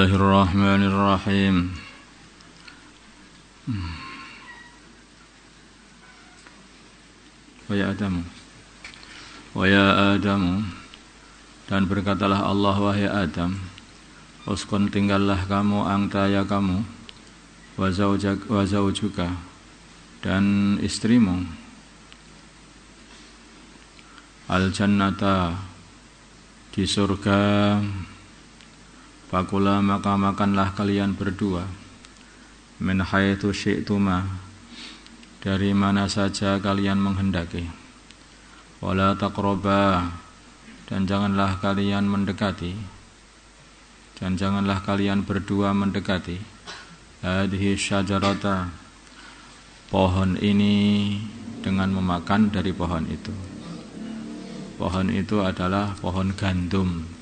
Bismillahirrahmanirrahim. Wa ya Adamu, dan berkatalah Allah, wahai Adam, uskun, tinggallah kamu, anta ya kamu, wa zawjuka, dan istrimu, al jannata, di surga, fakula, maka makanlah kalian berdua, min haitsu syi'tuma, dari mana saja kalian menghendaki, wala taqraba, dan janganlah kalian mendekati, dan janganlah kalian berdua mendekati, hadhihi syajarata, pohon ini, dengan memakan dari pohon itu. Pohon itu adalah pohon gandum.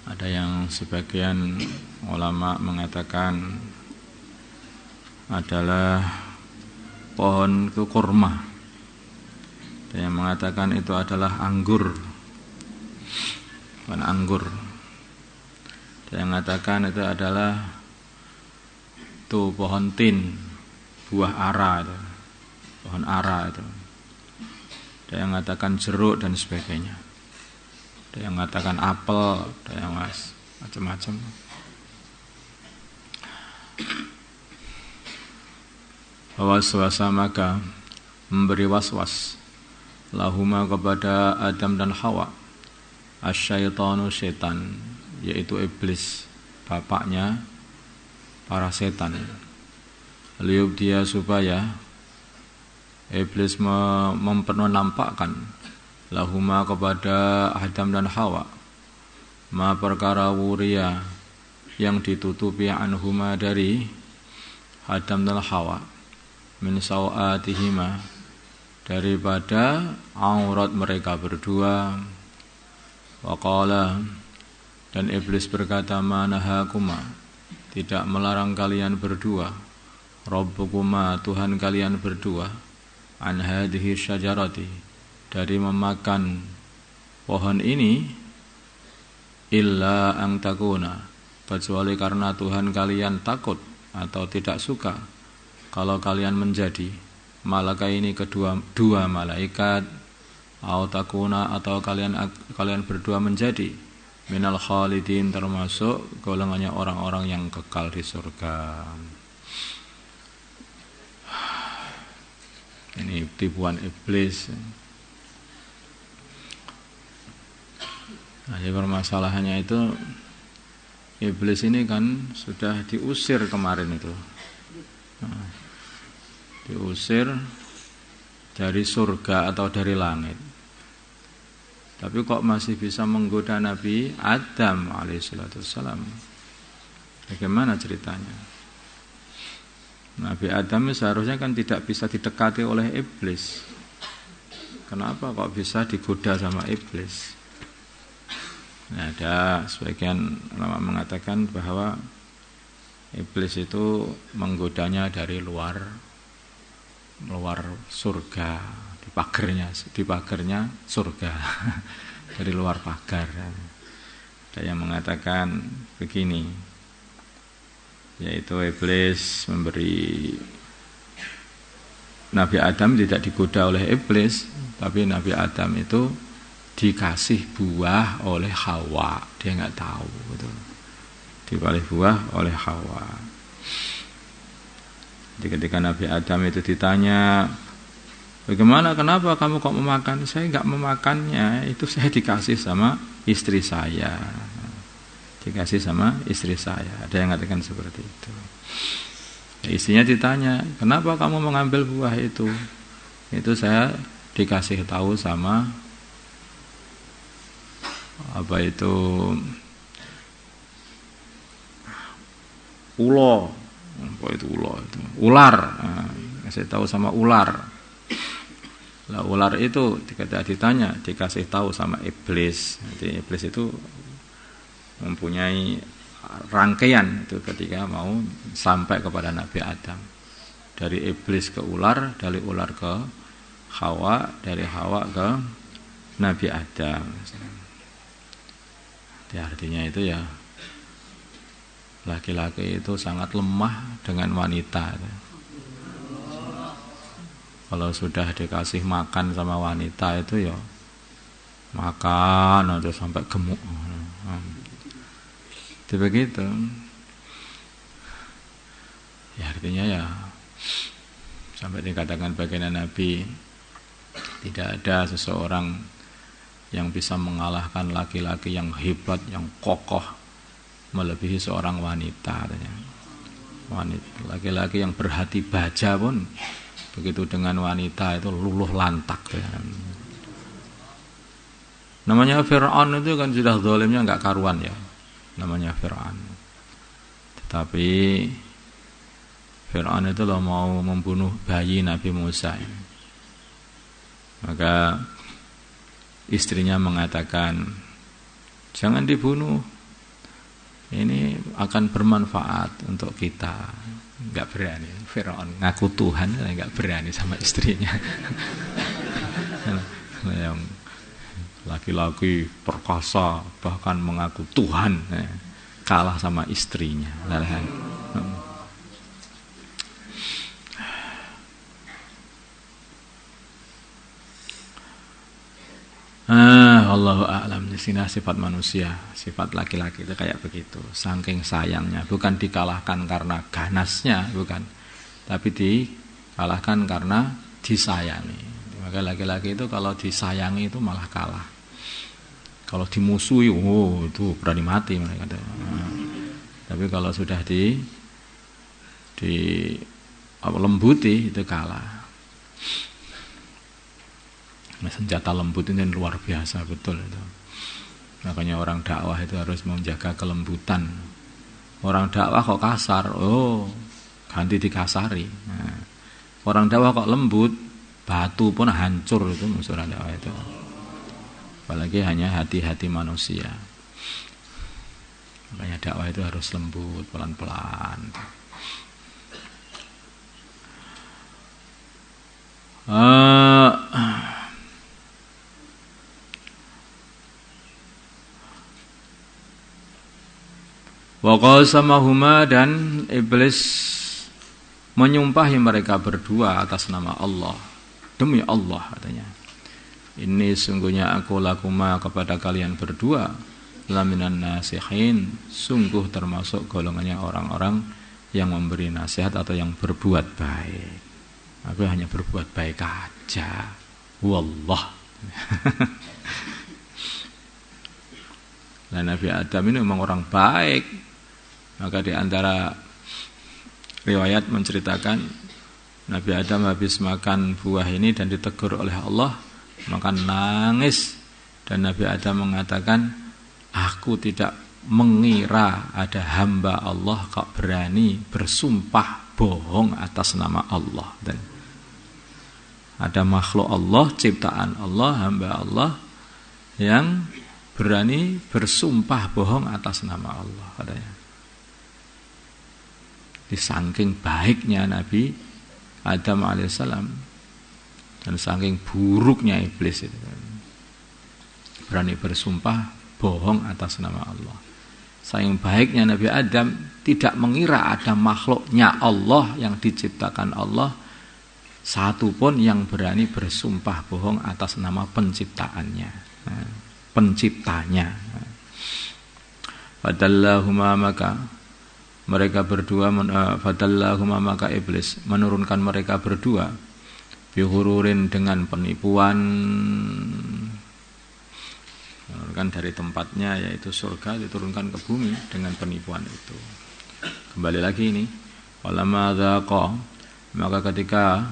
Ada yang sebagian ulama mengatakan adalah pohon kurma. Ada yang mengatakan itu adalah anggur, pohon anggur. Ada yang mengatakan itu adalah pohon tin, buah ara itu, pohon ara itu. Ada yang mengatakan jeruk dan sebagainya. Ada yang mengatakan apel, ada yang macam-macam. Waswasa, maka memberi waswas, lahuma, kepada Adam dan Hawa, asyaitanu, setan, yaitu iblis, bapaknya para setan. Liub, dia supaya iblis menampakkan lahuma, kepada Adam dan Hawa, ma, perkara wuria, yang ditutupi, anhuma, dari Adam dan Hawa, min sawatihima, daripada aurat mereka berdua. Waqala, dan iblis berkata, ma nahakuma, tidak melarang kalian berdua, rabbukuma, Tuhan kalian berdua, an hadhihi syajarati, dari memakan pohon ini, illa ang takuna, kecuali karena Tuhan kalian takut atau tidak suka kalau kalian menjadi malaka, ini dua malaikat, au takuna, atau kalian berdua menjadi minal khalidin, termasuk golongannya orang-orang yang kekal di surga. Ini tipuan iblis. Nah, permasalahannya itu, iblis ini kan sudah diusir kemarin itu. Nah, diusir dari surga atau dari langit. Tapi kok masih bisa menggoda Nabi Adam alaihissalam? Bagaimana ceritanya? Nabi Adam seharusnya kan tidak bisa didekati oleh iblis. Kenapa kok bisa digoda sama iblis? Nah, ada sebagian ulama mengatakan bahwa iblis itu menggodanya dari luar surga, di pagarnya surga, dari luar pagar. Ada yang mengatakan begini, yaitu iblis memberi Nabi Adam, tidak digoda oleh iblis, tapi Nabi Adam itu dikasih buah oleh Hawa, dia nggak tahu, betul. Dikasih buah oleh Hawa. Jadi ketika Nabi Adam itu ditanya, bagaimana, kenapa kamu kok memakan? Saya nggak memakannya, itu saya dikasih sama istri saya. Dikasih sama istri saya. Ada yang mengatakan seperti itu. Istrinya ditanya, kenapa kamu mengambil buah itu? Itu saya dikasih tahu sama ular. Saya tahu sama ular. Lah, ular itu ketika ditanya dikasih tahu sama iblis. Jadi iblis itu mempunyai rangkaian itu ketika mau sampai kepada Nabi Adam. Dari iblis ke ular, dari ular ke Hawa, dari Hawa ke Nabi Adam. Jadi artinya itu ya laki-laki itu sangat lemah dengan wanita. Kalau sudah dikasih makan sama wanita itu ya makan atau sampai gemuk. Itu begitu. Ya artinya ya sampai dikatakan baginda Nabi, tidak ada seseorang yang bisa mengalahkan laki-laki yang hebat, yang kokoh melebihi seorang wanita. Wanita, laki-laki yang berhati baja pun begitu dengan wanita itu luluh lantak. Namanya Fir'aun itu kan sudah zalimnya enggak karuan ya. Namanya Fir'aun. Tetapi Fir'aun itu loh mau membunuh bayi Nabi Musa. Maka istrinya mengatakan, jangan dibunuh. Ini akan bermanfaat untuk kita. Enggak berani. Fir'aun ngaku Tuhan, enggak berani sama istrinya. Yang laki-laki perkasa bahkan mengaku Tuhan, kalah sama istrinya. Allahu a'lam. Di sini sifat manusia, sifat laki-laki itu kayak begitu. Saking sayangnya, bukan dikalahkan karena ganasnya, bukan, tapi dikalahkan karena disayangi. Maka laki-laki itu kalau disayangi itu malah kalah. Kalau dimusuhi, itu berani mati mereka. Tapi kalau sudah lembuti itu kalah. Senjata lembut ini luar biasa betul itu. Makanya orang dakwah itu harus menjaga kelembutan. Orang dakwah kok kasar, ganti dikasari. Orang dakwah kok lembut, batu pun hancur itu musuh dakwah itu. Apalagi hanya hati-hati manusia. Makanya dakwah itu harus lembut, pelan-pelan. Wa qasamahuma, dan iblis menyumpahi mereka berdua atas nama Allah. Demi Allah katanya, ini sungguhnya aku lakuma kepada kalian berdua laminan nasihin, sungguh termasuk golongannya orang-orang yang memberi nasihat atau yang berbuat baik. Aku hanya berbuat baik aja. Wallah. Nah, Nabi Adam ini memang orang baik. Maka di antara riwayat menceritakan Nabi Adam habis makan buah ini dan ditegur oleh Allah, maka nangis, dan Nabi Adam mengatakan, aku tidak mengira ada hamba Allah kok berani bersumpah bohong atas nama Allah. Dan ada makhluk Allah, ciptaan Allah, hamba Allah yang berani bersumpah bohong atas nama Allah katanya. Saking baiknya Nabi Adam alaihissalam dan saking buruknya iblis itu, berani bersumpah bohong atas nama Allah. Saking baiknya Nabi Adam tidak mengira ada makhluknya Allah yang diciptakan Allah satu pun yang berani bersumpah bohong atas nama penciptaannya, penciptanya. Fadallahuma, maka mereka berdua fadallahuma, maka iblis menurunkan mereka berdua bihururin, dengan penipuan, menurunkan dari tempatnya yaitu surga diturunkan ke bumi dengan penipuan itu. Kembali lagi ini, walamma dzaqa, maka ketika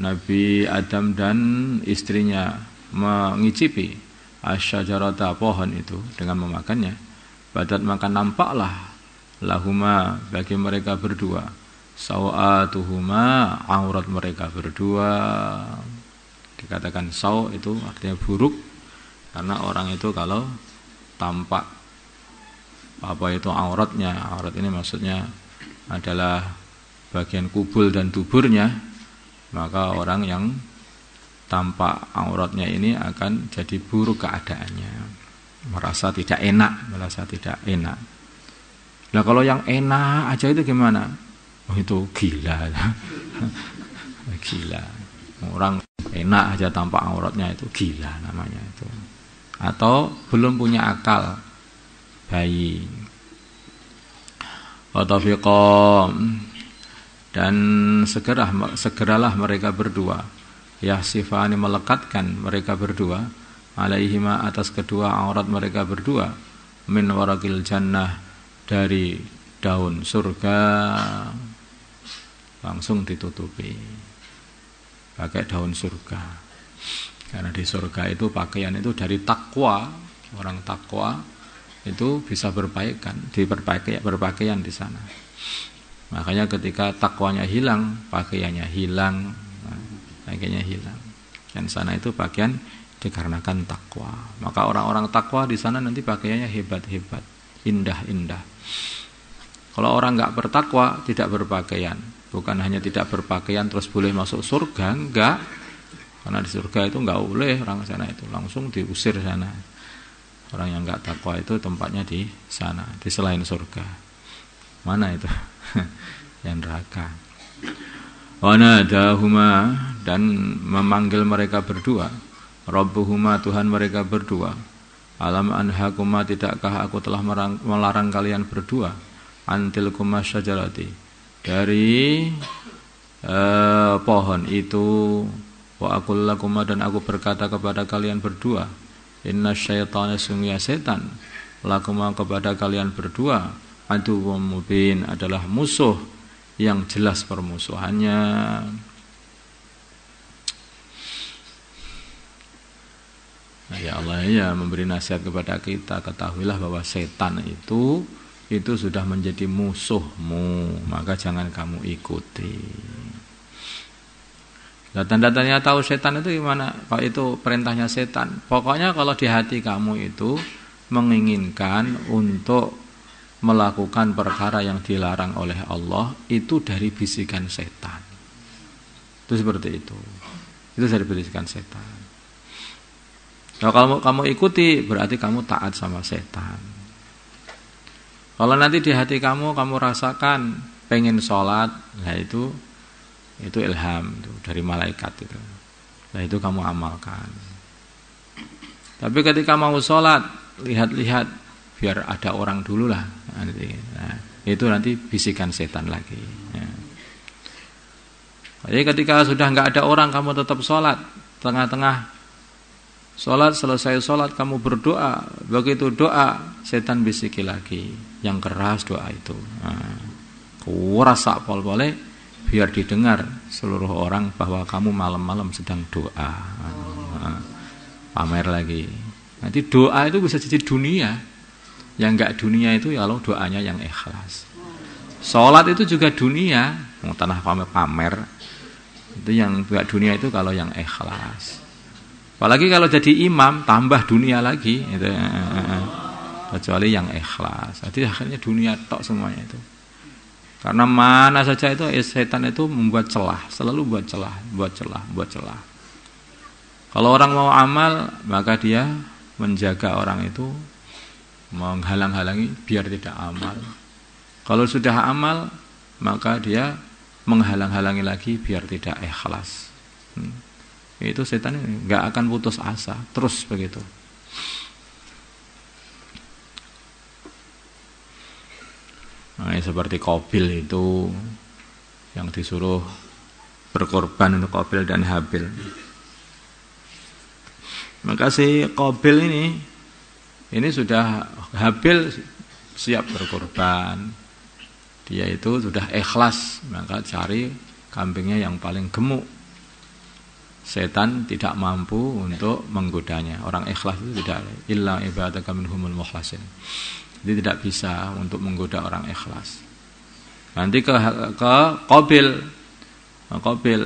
Nabi Adam dan istrinya mengicipi asyajarata, pohon itu, dengan memakannya, badat, maka nampaklah lahuma, bagi mereka berdua, sawatuhuma, aurat mereka berdua. Dikatakan saw itu artinya buruk, karena orang itu kalau tampak apa itu auratnya, aurat ini maksudnya adalah bagian kubul dan tuburnya, maka orang yang tampak auratnya ini akan jadi buruk keadaannya, merasa tidak enak. Nah kalau yang enak aja itu gimana? Oh, itu gila. Gila. Orang enak aja tanpa auratnya itu gila namanya itu. Atau belum punya akal, bayi. Watafiqom, dan segeralah mereka berdua, yahsifani melekatkan mereka berdua, alaihima atas kedua aurat mereka berdua, min warakil jannah, dari daun surga, langsung ditutupi pakai daun surga. Karena di surga itu pakaian itu dari takwa, orang takwa itu bisa berpakaian di sana. Makanya ketika takwanya hilang, pakaiannya hilang, pakaiannya hilang. Dan sana itu pakaian dikarenakan takwa. Maka orang-orang takwa di sana nanti pakaiannya hebat-hebat, indah-indah. Kalau orang nggak bertakwa, tidak berpakaian. Bukan hanya tidak berpakaian terus boleh masuk surga, enggak. Karena di surga itu nggak boleh orang sana itu, langsung diusir sana. Orang yang enggak takwa itu tempatnya di sana, di selain surga. Mana itu? Yang neraka. Wa nadahuma, dan memanggil mereka berdua. Rabbuhuma, Tuhan mereka berdua. Alam anhakuma, tidakkah aku telah melarang kalian berdua? Antilkuma syajarati, dari pohon itu. Wa aqul lakuma, dan aku berkata kepada kalian berdua, inna syaitana, sungguh setan, lakuma, kepada kalian berdua, aduwwum mubin, adalah musuh yang jelas permusuhannya. Nah, ya Allah ya memberi nasihat kepada kita, ketahuilah bahwa setan itu sudah menjadi musuhmu, maka jangan kamu ikuti. Nah, tanda-tandanya tahu setan itu gimana? Kalau itu perintahnya setan. Pokoknya kalau di hati kamu itu menginginkan untuk melakukan perkara yang dilarang oleh Allah, itu dari bisikan setan. Itu seperti itu. Itu dari bisikan setan. Kalau kamu ikuti, berarti kamu taat sama setan. Kalau nanti di hati kamu rasakan pengen sholat, nah itu ilham itu dari malaikat itu. Nah itu kamu amalkan. Tapi ketika mau sholat, lihat-lihat biar ada orang dulu lah. Nah, itu nanti bisikan setan lagi. Ya. Jadi ketika sudah nggak ada orang, kamu tetap sholat. Tengah-tengah sholat, selesai sholat kamu berdoa. Begitu doa, setan bisiki lagi. Yang keras doa itu. Nah, kuras sak pol-pole, biar didengar seluruh orang bahwa kamu malam-malam sedang doa. Pamer lagi. Nanti doa itu bisa jadi dunia. Yang enggak dunia itu kalau doanya yang ikhlas. Salat itu juga dunia, tanah pamer. Itu yang enggak dunia itu kalau yang ikhlas. Apalagi kalau jadi imam tambah dunia lagi itu. Kecuali yang ikhlas. Jadi akhirnya dunia tok semuanya itu. Karena mana saja itu setan itu membuat celah, selalu buat celah. Kalau orang mau amal, maka dia menjaga orang itu, menghalang-halangi biar tidak amal. Kalau sudah amal, maka dia menghalang-halangi lagi biar tidak ikhlas. Itu setan ini nggak akan putus asa, terus begitu. Nah, seperti Qabil itu yang disuruh berkorban untuk Qabil dan Habil. Maka si Qabil ini sudah, Habil siap berkorban. Dia itu sudah ikhlas, maka cari kambingnya yang paling gemuk. Setan tidak mampu untuk menggodanya. Orang ikhlas itu tidak, illa ibadaka minhumul mukhlasin. Jadi tidak bisa untuk menggoda orang ikhlas. Nanti ke Qabil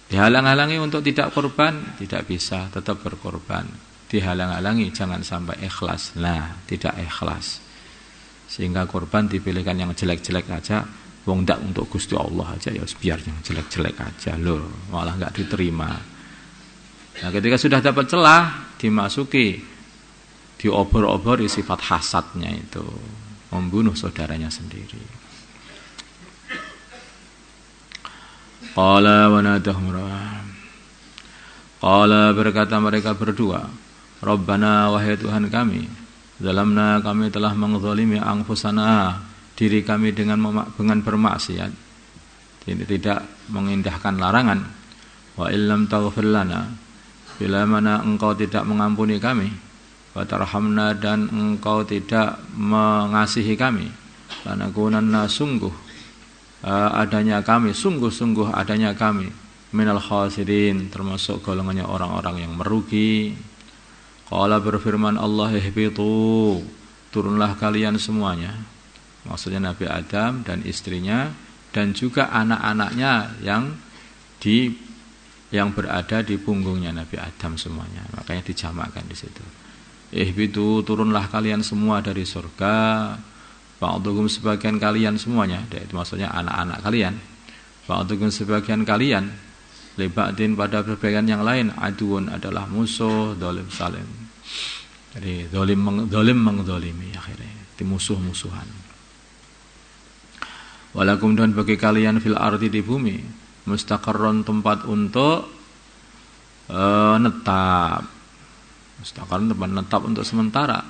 dihalang-halangi untuk tidak korban, tidak bisa, tetap berkorban. Dihalang-halangi jangan sampai ikhlas. Nah, tidak ikhlas. Sehingga korban dipilihkan yang jelek-jelek aja. Wong ndak untuk Gusti Allah aja, ya biar yang jelek-jelek aja loh, malah enggak diterima. Nah, ketika sudah dapat celah, dimasuki, diobor-obor sifat hasadnya itu. membunuh saudaranya sendiri. Qala wa nadahum. Qala berkata mereka berdua, Rabbana wahai Tuhan kami, zalamna kami telah mengzalimi anfusana, diri kami dengan bermaksiat, tidak mengindahkan larangan. Wa illam taghfir lana, bila mana engkau tidak mengampuni kami, wa tarhamna dan engkau tidak mengasihi kami, lanakunanna sungguh-sungguh adanya kami minal khasirin, termasuk golongannya orang-orang yang merugi. Qala berfirman Allah, ihbitu, turunlah kalian semuanya. Maksudnya Nabi Adam dan istrinya dan juga anak-anaknya yang berada di punggungnya Nabi Adam semuanya. Makanya dijamakkan di situ. Ihbitu, turunlah kalian semua dari surga. Ba'dukum sebagian kalian semuanya, itu maksudnya anak-anak kalian. Ba'dukum sebagian kalian, liba'din pada berbagian yang lain, aduun adalah musuh, dolim salim. Jadi dolim mengdolimi akhirnya, itu musuh-musuhan. Walakum dan bagi kalian fil ardi di bumi, mustaqarron tempat untuk netap. Mustaqarron tempat netap untuk sementara.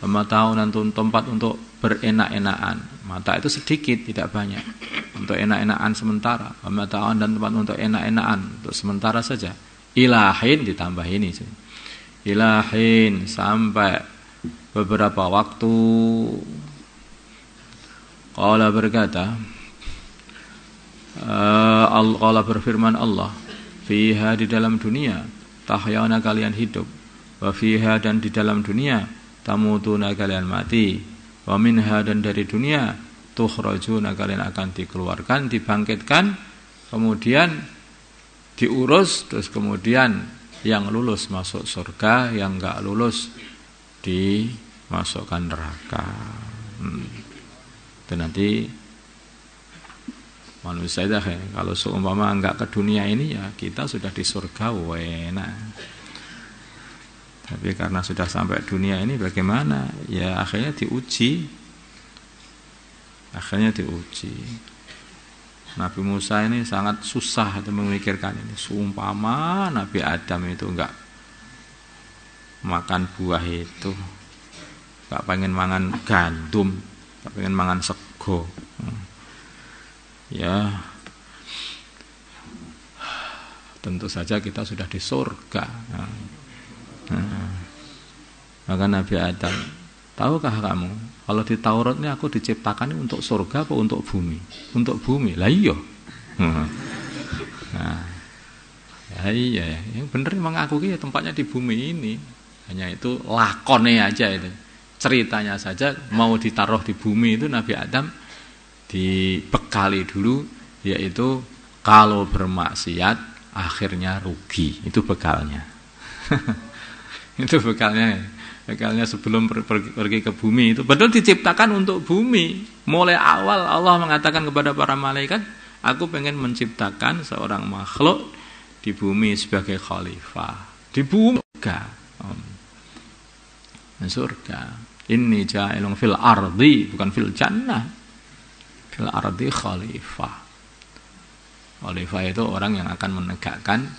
Pematahun tempat untuk berenak-enakan. Mata itu sedikit, tidak banyak. Untuk enak-enakan sementara. Pematahun dan tempat untuk enak-enakan untuk sementara saja. Ilahin ditambah ini. Ilahin sampai beberapa waktu. Qala berkata, Qala berfirman Allah, fiha di dalam dunia, tahyana kalian hidup, wa fiha dan di dalam dunia, tamutuna kalian mati, wa minha dan dari dunia, tukhrajuna kalian akan dikeluarkan, dibangkitkan, kemudian diurus, terus kemudian yang lulus masuk surga, yang enggak lulus dimasukkan neraka. Itu nanti manusia itu kalau seumpama enggak ke dunia ini ya kita sudah di surga enak. Tapi karena sudah sampai dunia ini bagaimana? Ya akhirnya diuji. Nabi Musa ini sangat susah untuk memikirkan ini. Seumpama Nabi Adam itu enggak makan buah itu, enggak pengen mangan gandum, enggak pengen mangan sego. Ya tentu saja kita sudah di surga. Maka Nabi Adam, tahukah kamu kalau di Taurat ini aku diciptakan untuk surga apa untuk bumi? Untuk bumi. Lah iya. Iya, yang bener memang aku ya tempatnya di bumi ini. Hanya itu lakone aja itu. Ceritanya saja mau ditaruh di bumi itu Nabi Adam dibekali dulu, yaitu kalau bermaksiat akhirnya rugi. Itu bekalnya. Itu bekalnya sebelum pergi ke bumi itu betul diciptakan untuk bumi. Mulai awal Allah mengatakan kepada para malaikat, aku pengen menciptakan seorang makhluk di bumi sebagai khalifah. Di bumi surga. Inni ja'ilun fil ardi, bukan fil jannah. Fil ardi khalifah. Khalifah itu orang yang akan menegakkan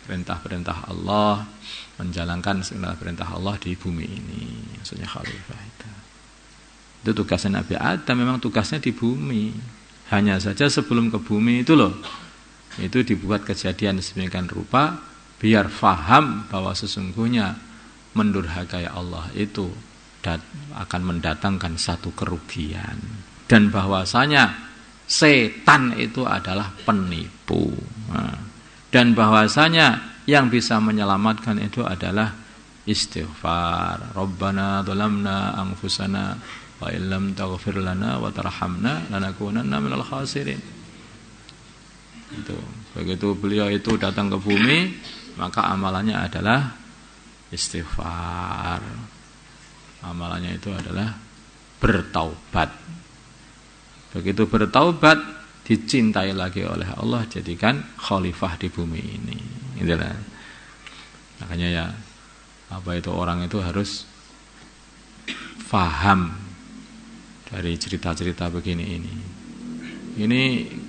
perintah-perintah Allah, menjalankan segala perintah Allah di bumi ini. Maksudnya khalifah itu. Itu tugasnya Nabi Adam, memang tugasnya di bumi. Hanya saja sebelum ke bumi itu loh, itu dibuat kejadian sedemikian rupa biar faham bahwa sesungguhnya mendurhakai Allah itu akan mendatangkan satu kerugian, dan bahwasanya setan itu adalah penipu, dan bahwasanya yang bisa menyelamatkan itu adalah istighfar. Rabbana dhalamna anfusana wa illam taghfir lana wa tarhamna lanakunanna minal khasirin. Itu begitu beliau itu datang ke bumi, maka amalannya adalah istighfar. Amalannya itu adalah bertaubat. Begitu bertaubat, dicintai lagi oleh Allah, jadikan khalifah di bumi ini. Itulah. Makanya ya, apa itu orang itu harus faham dari cerita-cerita begini ini. Ini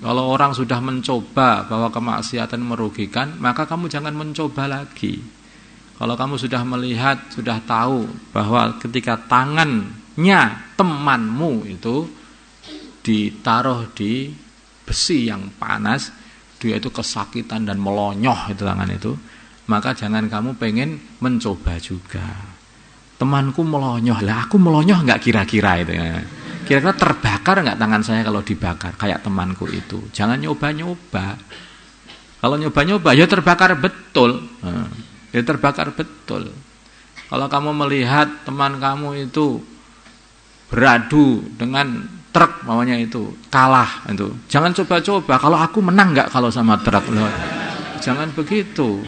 kalau orang sudah mencoba bahwa kemaksiatan merugikan, maka kamu jangan mencoba lagi. Kalau kamu sudah melihat, sudah tahu bahwa ketika tangannya temanmu itu ditaruh di besi yang panas, dia itu kesakitan dan melonyoh itu tangan itu, maka jangan kamu pengen mencoba juga. Temanku melonyoh, lah aku melonyoh nggak kira-kira itu ya. Kira-kira terbakar nggak tangan saya kalau dibakar kayak temanku itu? Jangan nyoba-nyoba. Kalau nyoba-nyoba ya terbakar betul. Ya terbakar betul. Kalau kamu melihat teman kamu itu beradu dengan truk, maunya itu kalah itu, jangan coba-coba. Kalau aku menang nggak kalau sama truk? Loh, jangan begitu.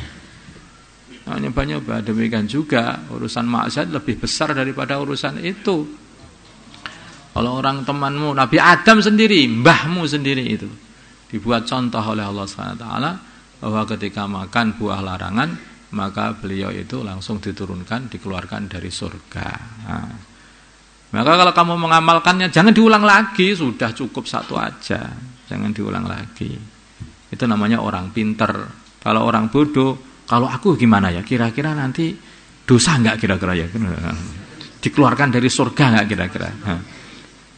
Nah, nyoba-nyoba. Demikian juga urusan maksiat lebih besar daripada urusan itu. Kalau orang temanmu, Nabi Adam sendiri, mbahmu sendiri itu dibuat contoh oleh Allah SWT bahwa ketika makan buah larangan, maka beliau itu langsung diturunkan, dikeluarkan dari surga. Nah, maka kalau kamu mengamalkannya, jangan diulang lagi, sudah cukup satu aja, jangan diulang lagi. Itu namanya orang pinter. Kalau orang bodoh, kalau aku gimana ya, kira-kira nanti dosa nggak kira-kira ya, dikeluarkan dari surga nggak kira-kira?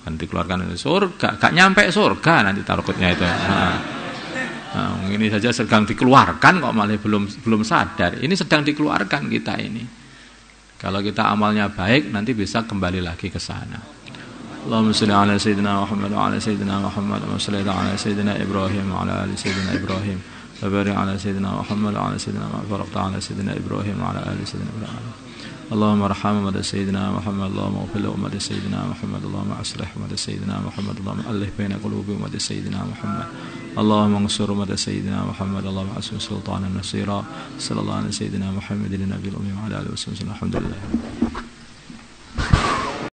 Dikeluarkan dari surga, gak nyampe surga nanti takutnya itu. Nah, ini saja sedang dikeluarkan kok malah belum sadar. Ini sedang dikeluarkan kita ini. Kalau kita amalnya baik, nanti bisa kembali lagi ke sana. Allahumma shalli ala sayyidina Muhammad wa ala sayyidina Muhammad wa salli ala sayyidina Ibrahim wa ala ali sayyidina Ibrahim wa barik ala sayyidina Muhammad wa ala sayyidina Muhammad wa ala sayyidina Ibrahim wa ala ali sayyidina Ibrahim. اللهم ارحم أمة سيدنا محمد، اللهم اغفر لأمة سيدنا محمد، اللهم أصلح أمة سيدنا محمد، اللهم ألف بين قلوب أمة سيدنا محمد، اللهم انصر أمة سيدنا محمد، اللهم أسم سلطانا نصيرا. صلى الله على سيدنا محمد النبي الأمي وعلى آله وصحبه وسلم. الحمد لله.